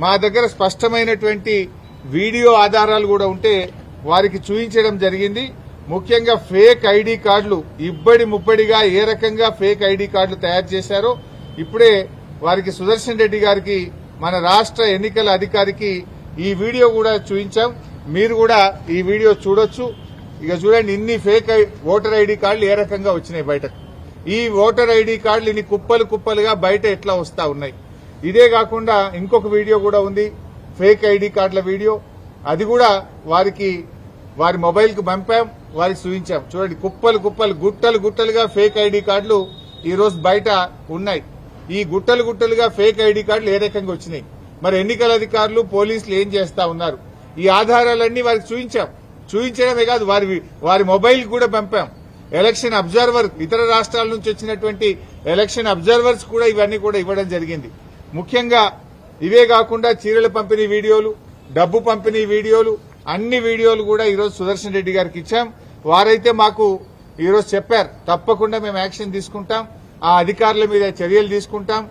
మా దగ్గర స్పష్టమైనటువంటి వీడియో ఆధారాలు కూడా ఉంటే వారికి చూపించడం జరిగింది. ముఖ్యంగా ఫేక్ ఐడి కార్డులు ఇబ్బడి ముబ్బడిగా ఏ రకంగా ఫేక్ ఐడి కార్డులు తయారు చేశారో ఇప్పుడే వారికి సుదర్శన్ రెడ్డి గారికి మన రాష్ట్ర ఎన్నికల అధికారికి ఈ వీడియో కూడా చూపించాం. మీరు కూడా ఈ వీడియో చూడొచ్చు. ఇక చూడండి, ఇన్ని ఫేక్ ఓటర్ ఐడి కార్డులు ఏ రకంగా వచ్చినాయి బయటకు. ఈ ఓటర్ ఐడి కార్డులు ఇన్ని కుప్పలు కుప్పలుగా బయట ఎట్లా వస్తా ఉన్నాయి. ఇదే కాకుండా ఇంకొక వీడియో కూడా ఉంది, ఫేక్ ఐడి కార్డుల వీడియో. అది కూడా వారి మొబైల్ కు పంపాం, వారికి చూపించాం. చూడండి, కుప్పలు కుప్పలు గుట్టలు గుట్టలుగా ఫేక్ ఐడి కార్డులు ఈ రోజు బయట ఉన్నాయి. ఈ గుట్టలు గుట్టలుగా ఫేక్ ఐడి కార్డులు ఏ రకంగా వచ్చినాయి, మరి ఎన్నికల అధికారులు పోలీసులు ఏం చేస్తా ఉన్నారు, ఈ ఆధారాలన్నీ వారికి చూపించాం. చూపించడమే కాదు, వారి మొబైల్ కూడా పంపాం. ఎలక్షన్ అబ్జర్వర్, ఇతర రాష్ట్రాల నుంచి వచ్చినటువంటి ఎలక్షన్ అబ్జర్వర్స్ కూడా ఇవన్నీ కూడా ఇవ్వడం జరిగింది. ముఖ్యంగా ఇవే కాకుండా చీరల పంపిణీ వీడియోలు, డబ్బు పంపిణీ వీడియోలు, అన్ని వీడియోలు కూడా ఈరోజు సుదర్శన్ రెడ్డి గారికి ఇచ్చాం. వారైతే మాకు ఈరోజు చెప్పారు, తప్పకుండా మేము యాక్షన్ తీసుకుంటాం, ఆ అధికారుల మీద చర్యలు తీసుకుంటాం.